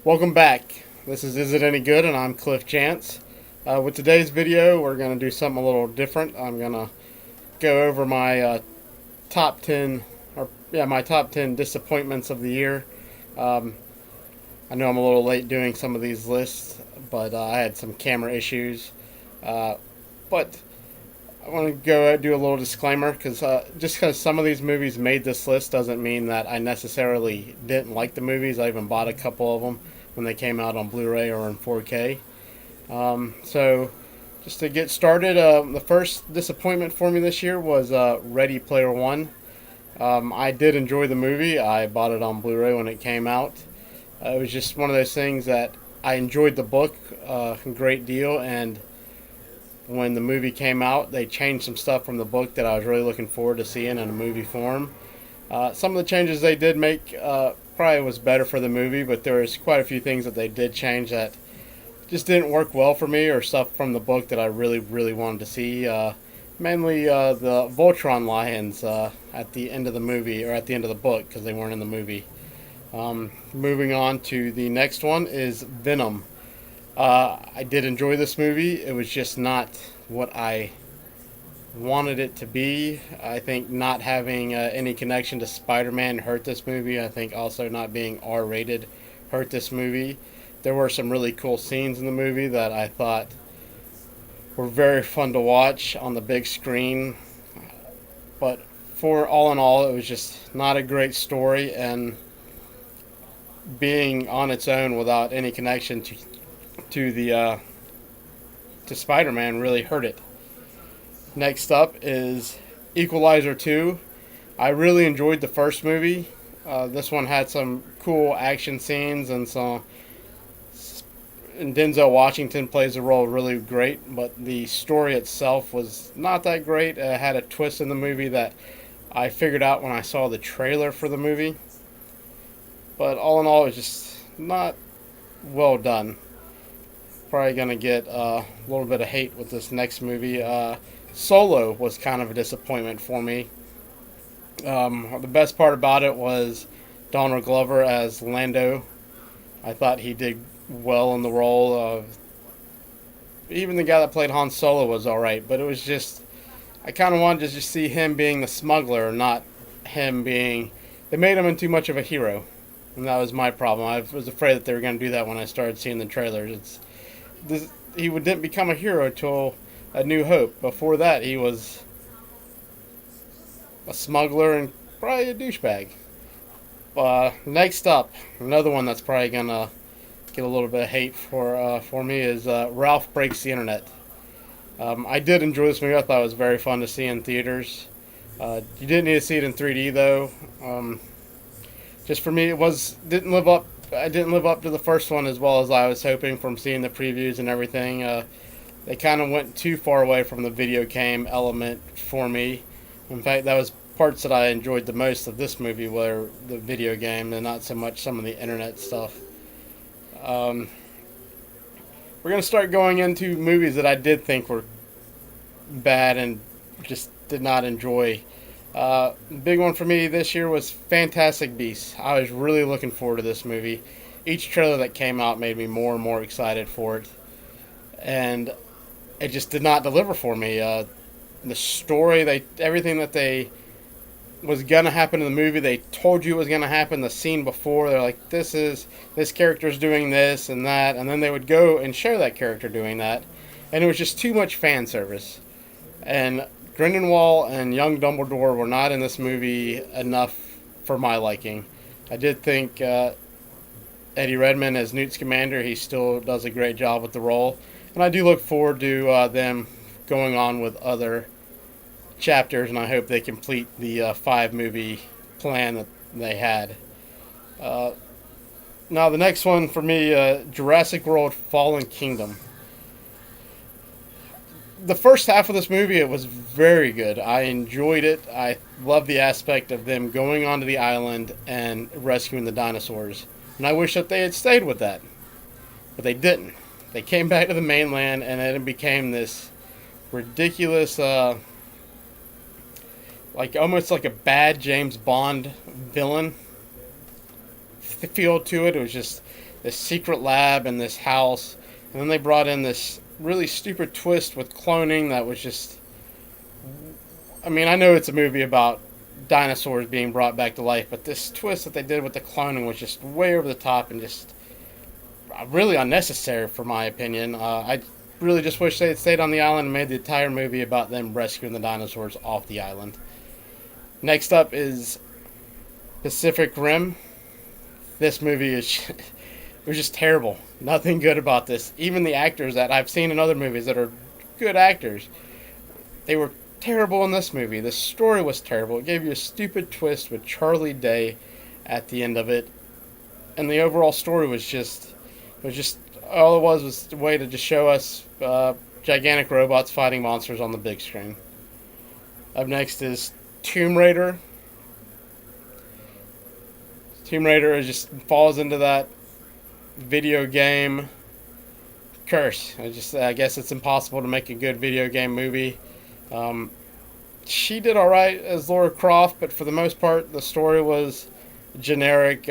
Welcome back. This is It Any Good, and I'm Cliff Chance. With today's video, we're going to do something a little different. I'm going to go over my top 10, my top 10 disappointments of the year. Um, I know I'm a little late doing some of these lists, but I had some camera issues. But I want to go do a little disclaimer because just because some of these movies made this list doesn't mean that I necessarily didn't like the movies. I even bought a couple of them when they came out on Blu-ray or in 4K. So just to get started, the first disappointment for me this year was Ready Player One. I did enjoy the movie. I bought it on Blu-ray when it came out. It was just one of those things that I enjoyed the book a great deal, and when the movie came out, they changed some stuff from the book that I was really looking forward to seeing in a movie form. Some of the changes they did make probably was better for the movie, but there was quite a few things that they did change that just didn't work well for me, or stuff from the book that I really, really wanted to see. Mainly the Voltron lions at the end of the movie, or at the end of the book, because they weren't in the movie. Moving on to the next one is Venom. I did enjoy this movie. It was just not what I wanted it to be. I think not having any connection to Spider-Man hurt this movie. I think also not being R-rated hurt this movie. There were some really cool scenes in the movie that I thought were very fun to watch on the big screen. But for all in all, it was just not a great story, and being on its own without any connection to Spider-Man really hurt it. Next up is Equalizer 2. I really enjoyed the first movie. This one had some cool action scenes and Denzel Washington plays the role really great, but the story itself was not that great. It had a twist in the movie that I figured out when I saw the trailer for the movie. But all in all, it was just not well done. Probably gonna get a little bit of hate with this next movie. Solo was kind of a disappointment for me. The best part about it was Donald Glover as Lando. I thought he did well in the role. Even the guy that played Han Solo was alright, but it was just, I kind of wanted to just see him being the smuggler, not him being. They made him into too much of a hero, and that was my problem. I was afraid that they were going to do that when I started seeing the trailers. He didn't become a hero until A New Hope. Before that, he was a smuggler and probably a douchebag. Next up, another one that's probably gonna get a little bit of hate for me is Ralph Breaks the Internet. I did enjoy this movie. I thought it was very fun to see in theaters. You didn't need to see it in 3D though. Just for me, I didn't live up to the first one as well as I was hoping from seeing the previews and everything. They kind of went too far away from the video game element for me. In fact, that was parts that I enjoyed the most of this movie were the video game and not so much some of the internet stuff. We're going to start going into movies that I did think were bad and just did not enjoy. The big one for me this year was Fantastic Beasts. I was really looking forward to this movie. Each trailer that came out made me more and more excited for it. And it just did not deliver for me. The story, everything that they was gonna happen in the movie, they told you it was gonna happen the scene before. They're like, this character's doing this and that, and then they would go and show that character doing that, and it was just too much fan service. And Grindelwald and young Dumbledore were not in this movie enough for my liking. I did think Eddie Redmayne as Newt Scamander, he still does a great job with the role, and I do look forward to them going on with other chapters, and I hope they complete the 5-movie plan that they had. Now the next one for me, Jurassic World Fallen Kingdom. The first half of this movie, it was very good. I enjoyed it. I love the aspect of them going onto the island and rescuing the dinosaurs, and I wish that they had stayed with that, but they didn't. They came back to the mainland, and then it became this ridiculous like almost like a bad James Bond villain feel to it. It was just this secret lab in this house, and then they brought in this really stupid twist with cloning that was just. I mean, I know it's a movie about dinosaurs being brought back to life, but this twist that they did with the cloning was just way over the top and just really unnecessary, for my opinion. I really just wish they had stayed on the island and made the entire movie about them rescuing the dinosaurs off the island. Next up is Pacific Rim. This movie is it was just terrible. Nothing good about this. Even the actors that I've seen in other movies that are good actors, they were terrible in this movie. The story was terrible. It gave you a stupid twist with Charlie Day at the end of it, and the overall story was just all it was a way to just show us gigantic robots fighting monsters on the big screen. Up next is Tomb Raider. Tomb Raider just falls into that video game curse. I guess it's impossible to make a good video game movie. She did all right as Lara Croft, but for the most part, the story was generic.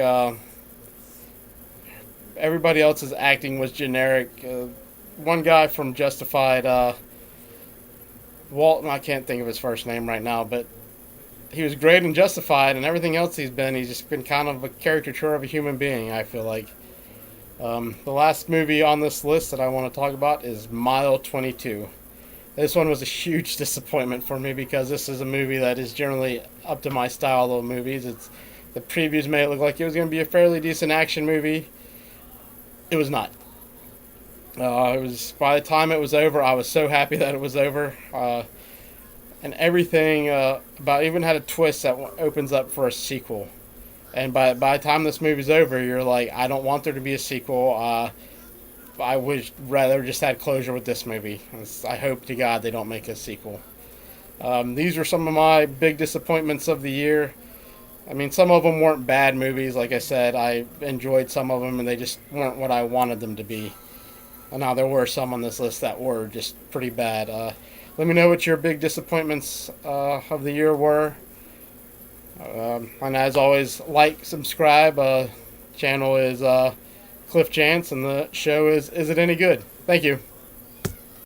Everybody else's acting was generic. One guy from Justified, Walt, I can't think of his first name right now, but he was great in Justified, and everything else he's just been kind of a caricature of a human being, I feel like. The last movie on this list that I want to talk about is Mile 22. This one was a huge disappointment for me because this is a movie that is generally up to my style of movies. The previews made it look like it was going to be a fairly decent action movie. It was not. It was, by the time it was over, I was so happy that it was over. And everything about even had a twist that opens up for a sequel. And by the time this movie's over, you're like, I don't want there to be a sequel. I would rather just had closure with this movie. I hope to God they don't make a sequel. These are some of my big disappointments of the year. I mean, some of them weren't bad movies. Like I said, I enjoyed some of them, and they just weren't what I wanted them to be. And now there were some on this list that were just pretty bad. Let me know what your big disappointments of the year were. And as always, like, subscribe. Channel is Cliff Chance, and the show is It Any Good? Thank you.